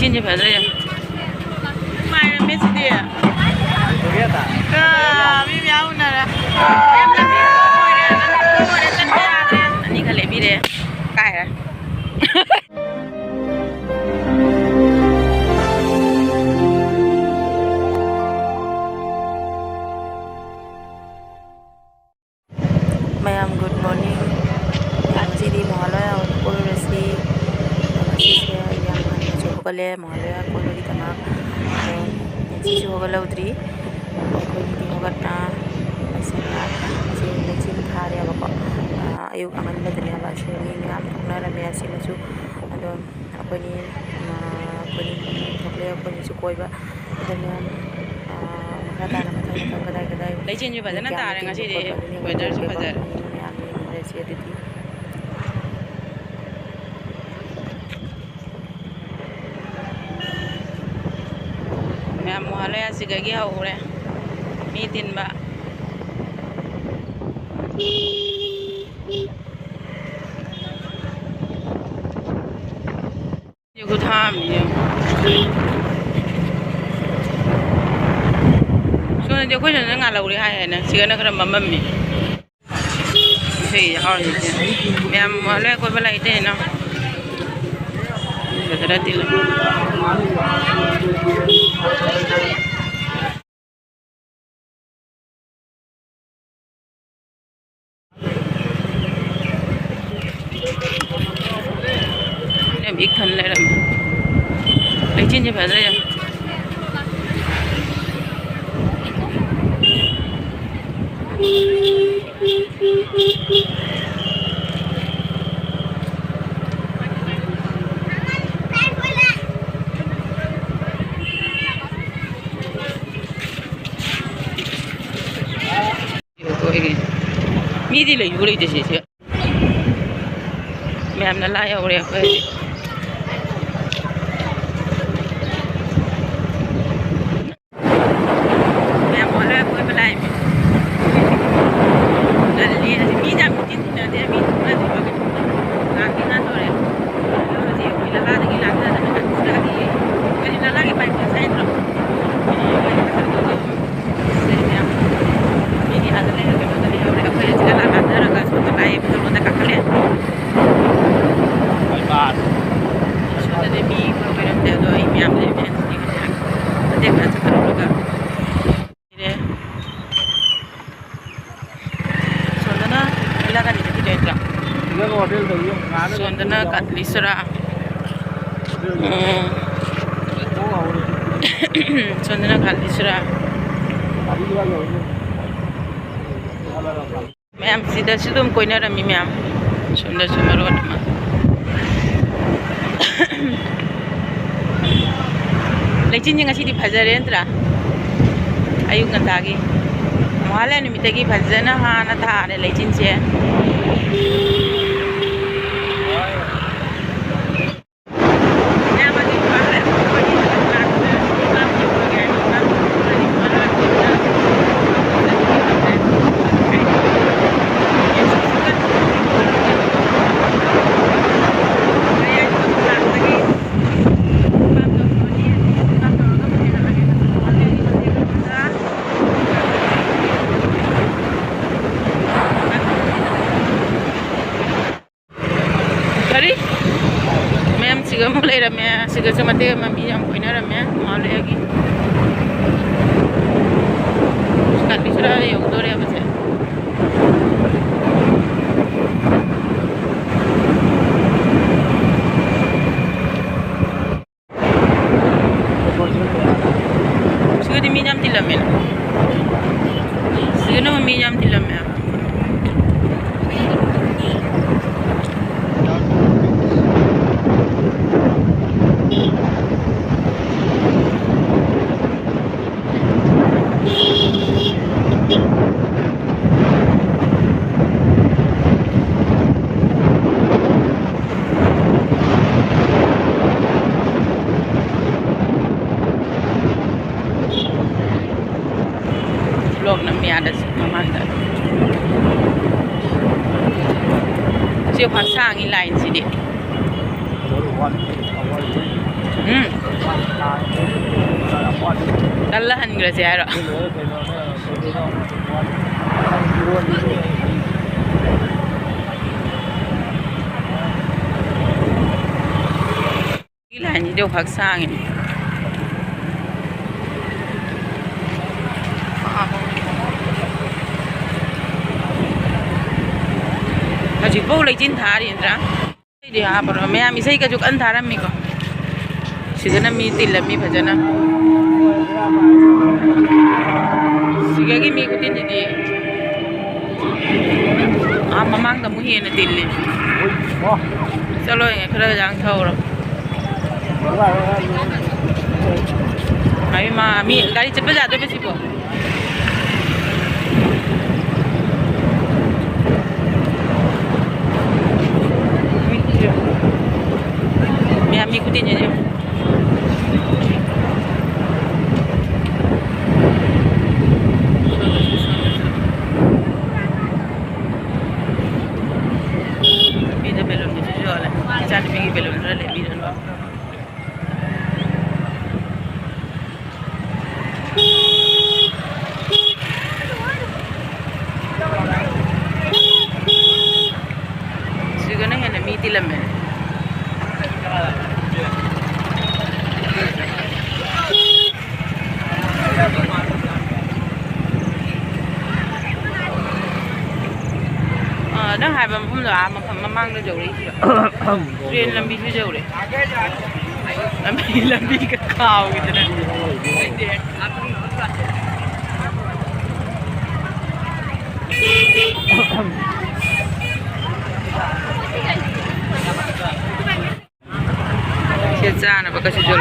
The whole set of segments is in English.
लेकिन ये फैल रहा है मायने में से दिया का अभी ब्याह होना रहा नहीं खले भी रे का है मैम गुड मॉर्निंग जी महालय और कोई रसी होगले महालय कोई तमाम जी होगल उद्री कोई होगना लेकिन थारे अब अयुक अमनबदने शेरी मैम थोनरमे असिनसु अदो अखोनी थोकले अखोनीसु कोइबा अदने मखा ताना मथाई कदाई कदाई लेकिन जो फजना तारे ngasi di weather su fajar ma'am महालय सिगगी हौरे मी तिनबा युगु थाम सोने देखो जने ngalauri hai na sigana kara mamammi sei hori ma'am महालय कोई बलाई ते ना बेदरा दिल एक ठन ले रहा लेकिन ये फैल रहा है मीदी ले जुड़ी जैसे मैम ने लाया और Sondana Katlisra Sondana Katlisra ma'am सीधा से तुम कोई ना रमी मैम सुंदर सुंदर रोड में लेकिन ये ngasi di fajare entra ayuk ngatagi Mahalaya निमित्तगी फजना हाना थारे लेकिन से siga mulai ramai siga sama dia mami yang punya ramai malu lagi sekali sudah yang dua ya betul siga di minyak tilam ya siga nama minyak tilam ya vlog na ada mamanda siapa sang ini lain sih dia कल हनग्रे से यारो line जो खक सांगे हजिक बहु लेजिन थारी इंद्रा दे hopper ma'am इसई का जुक अंधारमी को सिगना मी तिलमी फजना सिगगी मी को तिन दी आ ममांग द मुही ने तिल्ली चलो ये खरा जांग थौरो आई मा मी गाड़ी चप्पे जादो पे सिपो मैं अम्मी कुछ नहीं है इधर बेलून मुझे जो वाला चांद में की बेलून रले बीरन सिगने है ना मीठी लम्बे nó hai bên cũng là mà phần mang nó dầu đi riêng làm bi chứ dầu đấy làm bi cái cao gitu này chết ra là bác cái dầu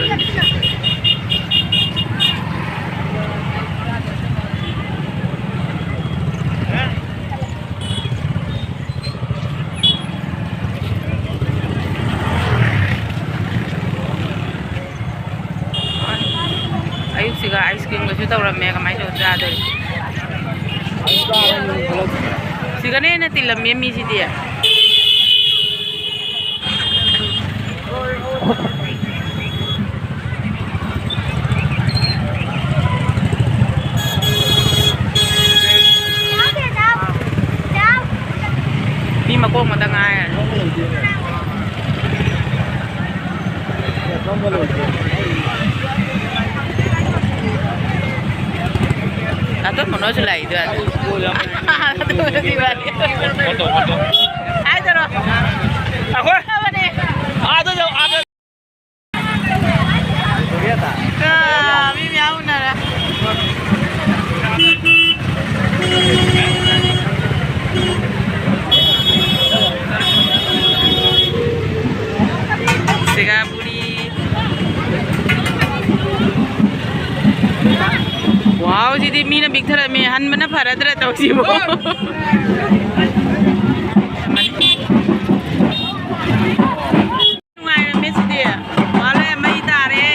ayuksiga ice cream ga juta ora mega mai do jada sigane na tilam mi si dia mi ma ko ma ta ngai atau mau nasi lah itu ada. Atau mau nasi lagi. Ada loh. Aku? Apa nih? Ada jauh ada. Kami mau nara. Singapura. Wow, jadi mina big thara me han mana phara dra to si bo ngai me si dia wala mai tare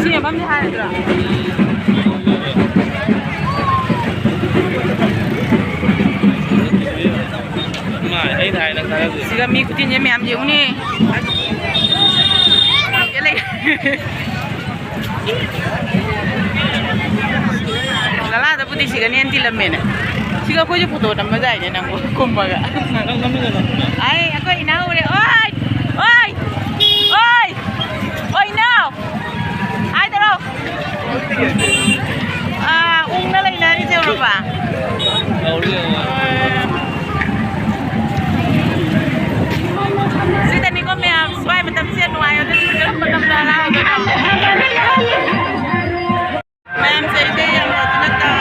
sini bam ja dra siga mi kutin ya mem jeu ni ele lala da putih siga ni anti lemme na siga ko je foto nam majai ne nang kumbaga ai ako inau re oi oi oi oi now ai taro ung na lai na ni jeu ro ba Sita ni ko may sway matam siya no ayo din ko matam lala ko na. Ma'am sa ide yang tinata.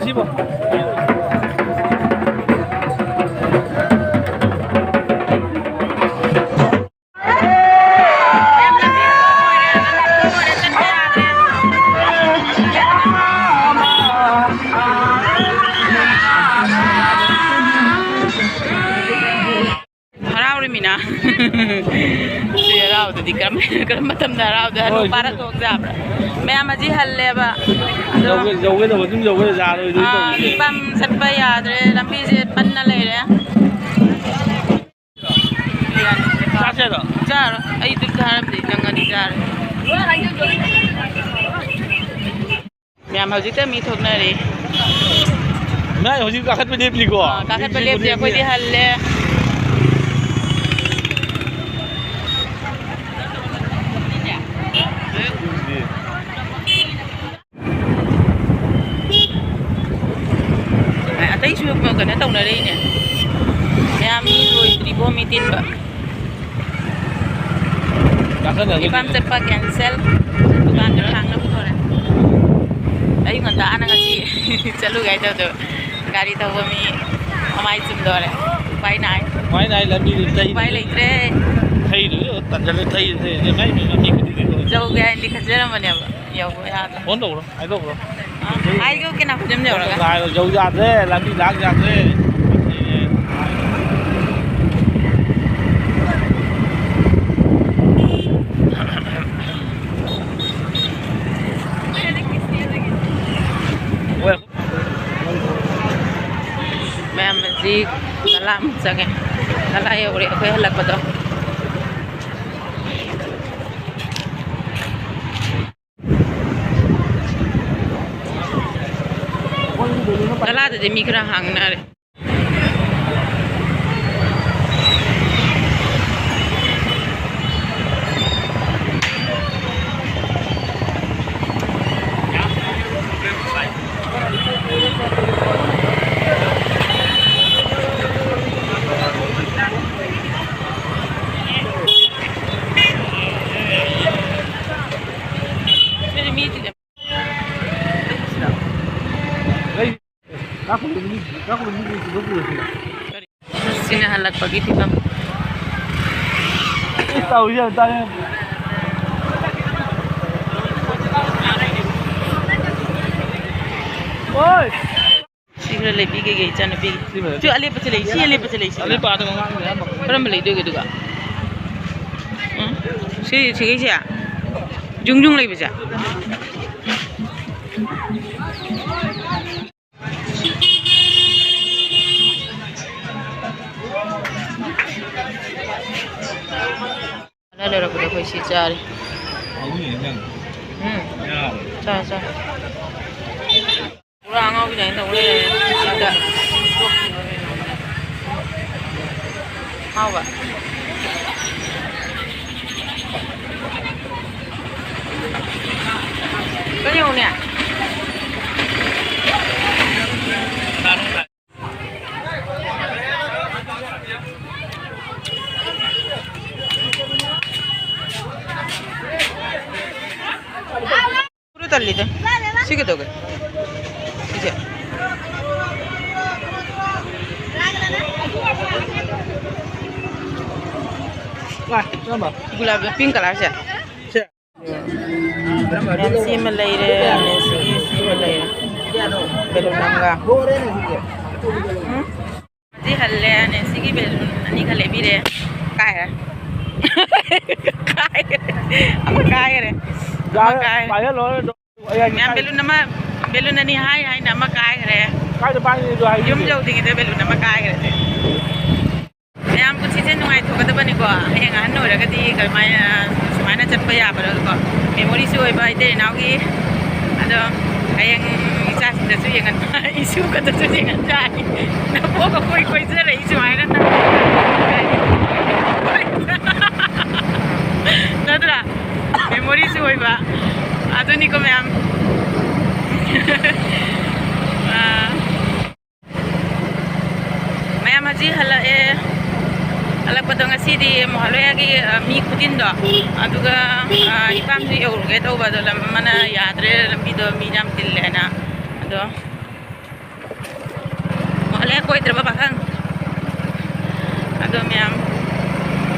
sibo. Mina rau tu di keram matam dah rau dah lu parat tu jam मैं मजी हल्ले बा जौगे तो तुम जौगे जा रहे हो पम सटपा याद रे लंबी से पन्ना ले रे चार आई तो धारम दी जंगल दी चार मैं मजी तो मी थोक ना रे मैं मजी काखत पे लेप लिखो काखत पे लेप दिया कोई दी हल्ले Tadi sudah makan, tahu nak ini. Kami ribu mitin ba. Ipam terpa cancel, bukan terhang nak betul. Ayo nganta anak asyik, selalu gaya tahu tu. Gari tahu kami, amai cuma dua. Pai naik. Pai naik lebih dari. Pai lagi tre. Thai tu, tanjal thai tu, mai mai ikut. Jauh gaya di kerja mana ba? Ya, ya. Pon tu, ayo tu. Ai ko kena jam jauh lah. Lai jauh jat deh, lagi lag jat deh. मैं मस्जिद कलाम संगे कला ये बड़े कोई हल्ला पता कला तो जमी करा हांगना रे Sini halak pagi kita. Tahu je, tanya. Oi. Sini lebih gaya jangan lebih. Tu alih peceli, si alih peceli. Alih pada orang ni. Orang beli tu gitu kan. Si siapa? Jung jung lagi baca. Ada orang pada kau isi cari. Cah. Orang awak ni tak boleh ada. Awak. Kau ni mana? Tali tu, sikit tu ke? Sikit. Wah, apa? Gulab pink color saja. Nanti Malay re, nanti Malay re. Belum nangga. Nanti halle, nanti belum, nanti halle bire. Kaya. Kaya. Apa kaya re? Kaya loh. Yang belum nani hai nama kaya re. Kaya depan ni tu hai. Jom jauh tinggi tu belum nama kaya re. Yang aku cakap ni orang itu kata bani ko, yang anu orang kata kalau mana cepat ya pada ko. Memori suai baik deh, nauki. Ada yang isas tu yang isu kata tu yang cari. Nampak kau koi sere isu mana tak. Nada. Memori suai ba. Aduh ni ko memang. Memang masih halal halak pada ngasi di mahalaya ki mi kutin do. Aduh ka ipam tu yang urut kita ubah dalam mana ya, ada lebih do mi jam til lena. Aduh हले कोइद्रबा पाखंग अदो ma'am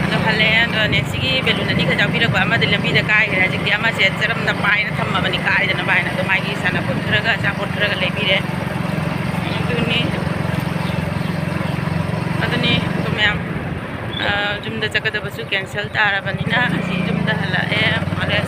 अदो हले अदो नेक्सिगी बेलुननी खजाव पिरक अमा दे लंबी दे काय रे जिकि अमा से चरम द पाइन थम्मा बनी काय दना बायना तो मागी साना पुत्रगा चा पुत्रगा लेबिरे अदुनी अदुनी तो मैम जुमदा चकदबसु कैंसिल ताराबनिना असि जुमदा हला ए हले